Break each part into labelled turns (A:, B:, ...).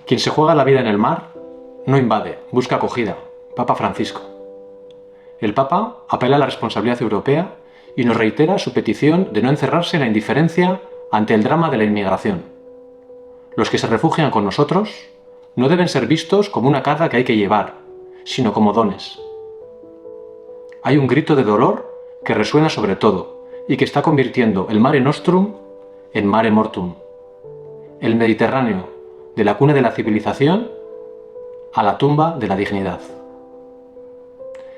A: Quien se juega la vida en el mar no invade, busca acogida. Papa Francisco. El Papa apela a la responsabilidad europea y nos reitera su petición de no encerrarse en la indiferencia ante el drama de la inmigración. Los que se refugian con nosotros no deben ser vistos como una carga que hay que llevar, sino como dones. Hay un grito de dolor que resuena sobre todo y que está convirtiendo el Mare Nostrum en Mare Mortum. El Mediterráneo, de la cuna de la civilización a la tumba de la dignidad.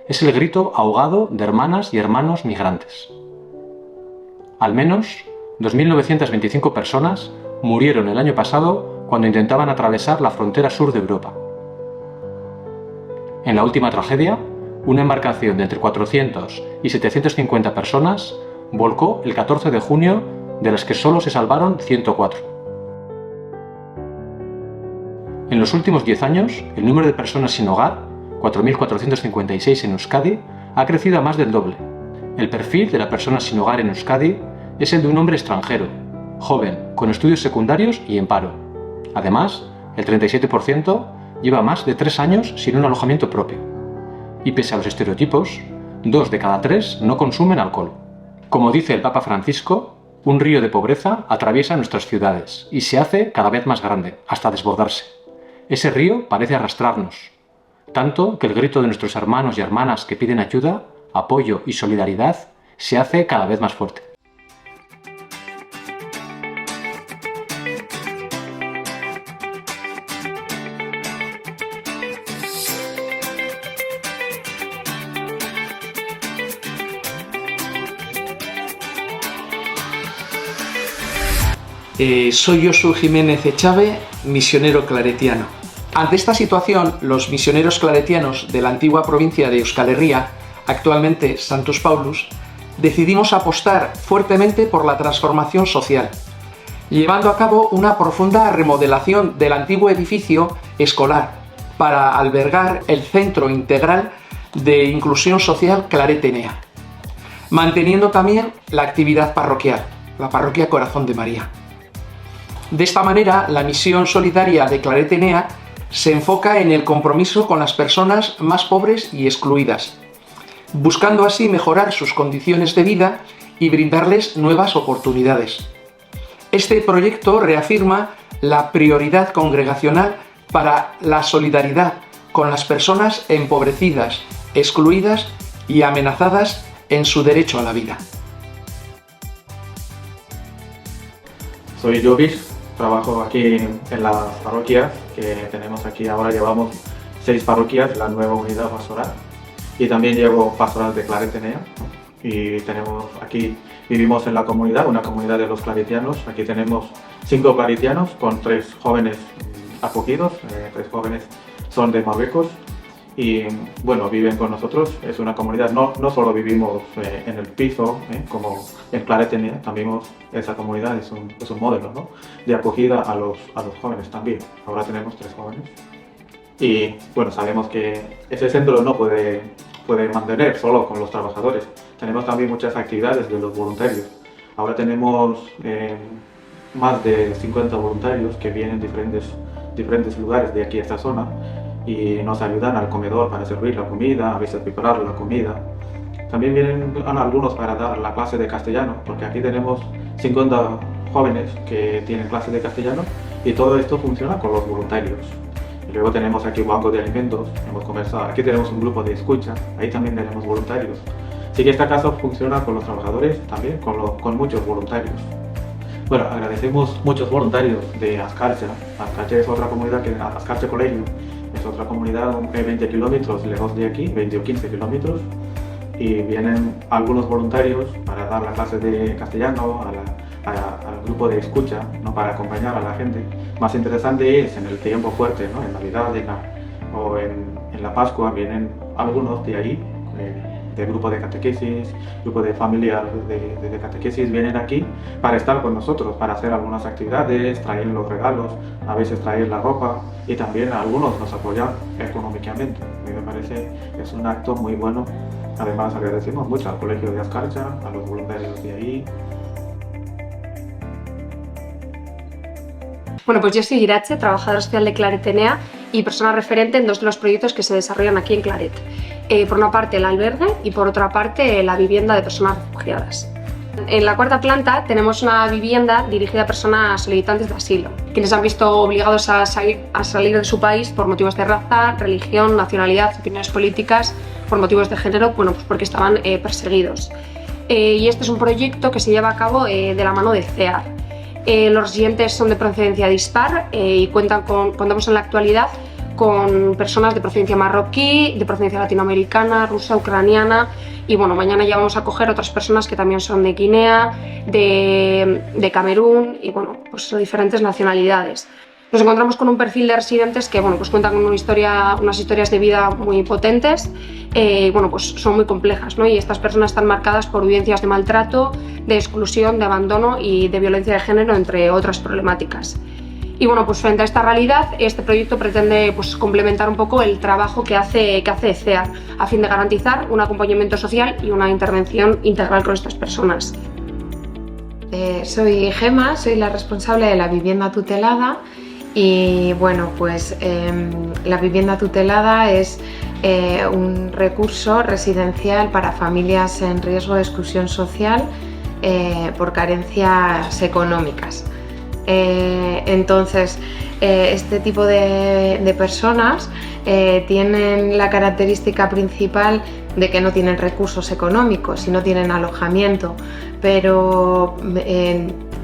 A: Es el grito ahogado de hermanas y hermanos migrantes. Al menos 2.925 personas murieron el año pasado cuando intentaban atravesar la frontera sur de Europa. En la última tragedia, una embarcación de entre 400 y 750 personas volcó el 14 de junio, de las que solo se salvaron 104. En los últimos 10 años, el número de personas sin hogar, 4.456 en Euskadi, ha crecido a más del doble. El perfil de la persona sin hogar en Euskadi es el de un hombre extranjero, joven, con estudios secundarios y en paro. Además, el 37% lleva más de 3 años sin un alojamiento propio. Y pese a los estereotipos, 2 de cada 3 no consumen alcohol. Como dice el Papa Francisco, un río de pobreza atraviesa nuestras ciudades y se hace cada vez más grande, hasta desbordarse. Ese río parece arrastrarnos, tanto que el grito de nuestros hermanos y hermanas que piden ayuda, apoyo y solidaridad se hace cada vez más fuerte.
B: Soy Josu Jiménez Echave, misionero claretiano. Ante esta situación, los misioneros claretianos de la antigua provincia de Euskal Herria, actualmente Santos Paulus, decidimos apostar fuertemente por la transformación social, llevando a cabo una profunda remodelación del antiguo edificio escolar para albergar el Centro Integral de Inclusión Social Claret Enea, manteniendo también la actividad parroquial, la Parroquia Corazón de María. De esta manera, la misión solidaria de Claret Enea se enfoca en el compromiso con las personas más pobres y excluidas, buscando así mejorar sus condiciones de vida y brindarles nuevas oportunidades. Este proyecto reafirma la prioridad congregacional para la solidaridad con las personas empobrecidas, excluidas y amenazadas en su derecho a la vida.
C: Soy Jovis. Trabajo aquí en las parroquias que tenemos aquí. Ahora llevamos 6 parroquias en la nueva unidad pastoral y también llevo pastoral de Claret Enea, ¿no? Y tenemos aquí, vivimos en la comunidad, una comunidad de los claretianos. Aquí tenemos 5 claretianos con 3 jóvenes acogidos, 3 jóvenes son de Marruecos y bueno, viven con nosotros. Es una comunidad, no solo vivimos en el piso, como en Claret Enea, también esa comunidad es un modelo, ¿no?, de acogida a los jóvenes también. Ahora tenemos 3 jóvenes y bueno, sabemos que ese centro no puede mantener solo con los trabajadores. Tenemos también muchas actividades de los voluntarios. Ahora tenemos más de 50 voluntarios que vienen de diferentes lugares de aquí a esta zona y nos ayudan al comedor para servir la comida, a veces preparar la comida. También vienen algunos para dar la clase de castellano, porque aquí tenemos 50 jóvenes que tienen clases de castellano y todo esto funciona con los voluntarios. Y luego tenemos aquí un banco de alimentos, hemos comenzado, aquí tenemos un grupo de escucha, ahí también tenemos voluntarios. Así que esta casa funciona con los trabajadores, también con muchos voluntarios. Bueno, agradecemos muchos voluntarios de Azkartza. Azkartza es otra comunidad, Azkartza Colegio es otra comunidad 20 kilómetros lejos de aquí, 20 o 15 kilómetros. Y vienen algunos voluntarios para dar la clase de castellano al grupo de escucha, ¿no?, para acompañar a la gente. Más interesante es en el tiempo fuerte, ¿no?, en Navidad o en la Pascua, vienen algunos de ahí, del grupo de catequesis, grupo de familia de catequesis, vienen aquí para estar con nosotros, para hacer algunas actividades, traer los regalos, a veces traer la ropa y también algunos nos apoyan económicamente. A mí me parece que es un acto muy bueno. Además agradecemos mucho al Colegio de Azkartza, a los voluntarios de ahí.
D: Bueno, pues yo soy Irache, trabajadora social de Claret Enea y persona referente en dos de los proyectos que se desarrollan aquí en Claret. Por una parte el albergue y por otra parte la vivienda de personas refugiadas. En la cuarta planta tenemos una vivienda dirigida a personas solicitantes de asilo, quienes han visto obligados a salir de su país por motivos de raza, religión, nacionalidad, opiniones políticas, por motivos de género, bueno, pues porque estaban perseguidos. Y este es un proyecto que se lleva a cabo de la mano de CEAR. Los residentes son de procedencia dispar y contamos en la actualidad con personas de procedencia marroquí, de procedencia latinoamericana, rusa, ucraniana y bueno, mañana ya vamos a coger otras personas que también son de Guinea, de Camerún y bueno, pues son diferentes nacionalidades. Nos encontramos con un perfil de residentes que bueno, pues cuentan con unas historias de vida muy potentes y bueno, pues son muy complejas, ¿no? Y estas personas están marcadas por vivencias de maltrato, de exclusión, de abandono y de violencia de género, entre otras problemáticas. Y bueno, pues frente a esta realidad, este proyecto pretende pues, complementar un poco el trabajo que hace CEAR a fin de garantizar un acompañamiento social y una intervención integral con estas personas.
E: Soy Gema, soy la responsable de la vivienda tutelada y bueno, pues la vivienda tutelada es un recurso residencial para familias en riesgo de exclusión social por carencias económicas. Entonces, este tipo de personas tienen la característica principal de que no tienen recursos económicos y no tienen alojamiento, pero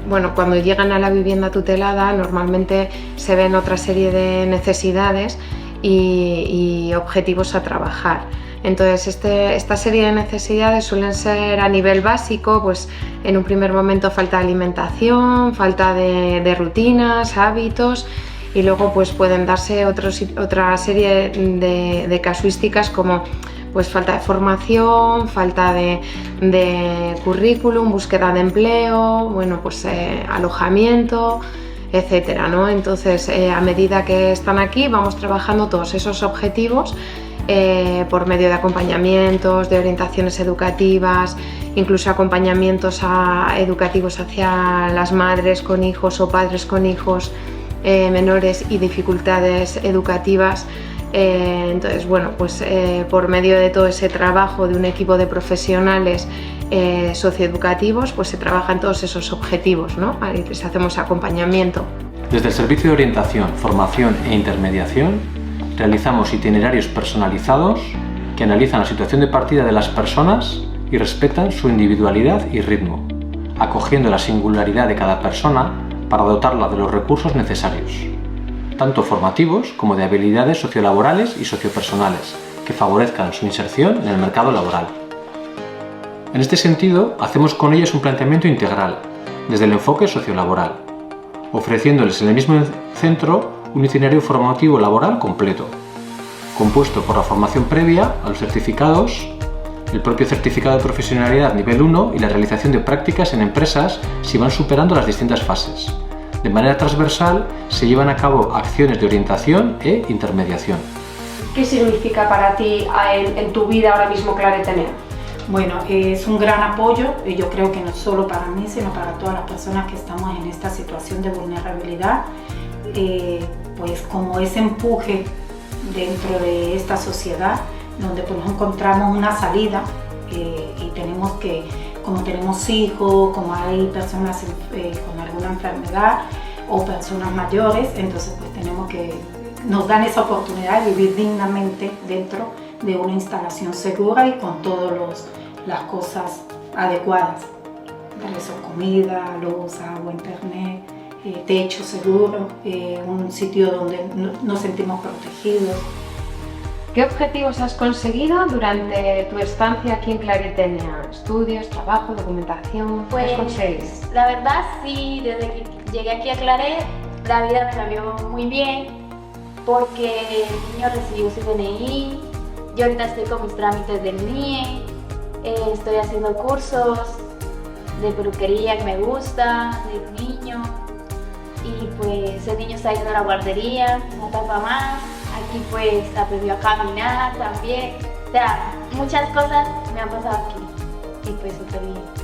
E: bueno, cuando llegan a la vivienda tutelada normalmente se ven otra serie de necesidades y objetivos a trabajar. Entonces esta serie de necesidades suelen ser a nivel básico, pues en un primer momento falta de alimentación, falta de rutinas, hábitos y luego pues pueden darse otra serie de casuísticas como pues falta de formación, falta de currículum, búsqueda de empleo, bueno pues alojamiento, etcétera, ¿no? Entonces a medida que están aquí vamos trabajando todos esos objetivos por medio de acompañamientos, de orientaciones educativas, incluso acompañamientos educativos hacia las madres con hijos o padres con hijos menores y dificultades educativas. Entonces, bueno, pues por medio de todo ese trabajo de un equipo de profesionales socioeducativos, pues se trabajan todos esos objetivos, ¿no? Y les hacemos acompañamiento.
A: Desde el Servicio de Orientación, Formación e Intermediación realizamos itinerarios personalizados que analizan la situación de partida de las personas y respetan su individualidad y ritmo, acogiendo la singularidad de cada persona para dotarla de los recursos necesarios, tanto formativos como de habilidades sociolaborales y sociopersonales que favorezcan su inserción en el mercado laboral. En este sentido, hacemos con ellas un planteamiento integral, desde el enfoque sociolaboral, ofreciéndoles en el mismo centro un itinerario formativo laboral completo, compuesto por la formación previa a los certificados, el propio certificado de profesionalidad nivel 1 y la realización de prácticas en empresas si van superando las distintas fases. De manera transversal se llevan a cabo acciones de orientación e intermediación.
D: ¿Qué significa para ti en tu vida ahora mismo Claret Enea?
F: Bueno, es un gran apoyo y yo creo que no solo para mí, sino para todas las personas que estamos en esta situación de vulnerabilidad. Pues como ese empuje dentro de esta sociedad donde pues nos encontramos una salida y tenemos que, como tenemos hijos, como hay personas con alguna enfermedad o personas mayores, entonces pues tenemos que, nos dan esa oportunidad de vivir dignamente dentro de una instalación segura y con todas las cosas adecuadas, por eso comida, luz, agua, internet, techo seguro, un sitio donde nos sentimos protegidos.
E: ¿Qué objetivos has conseguido durante tu estancia aquí en Claret Enea? ¿Estudios, trabajo, documentación?
G: Pues,
E: ¿qué has conseguido?
G: La verdad sí, desde que llegué aquí a Claret, la vida me cambió muy bien porque el niño recibió su DNI, yo ahorita estoy con mis trámites del NIE, estoy haciendo cursos de peluquería que me gusta, de niño. Y pues el niño está yendo a la guardería, una etapa más. Aquí pues aprendió a caminar también. O sea, muchas cosas me han pasado aquí y pues súper bien.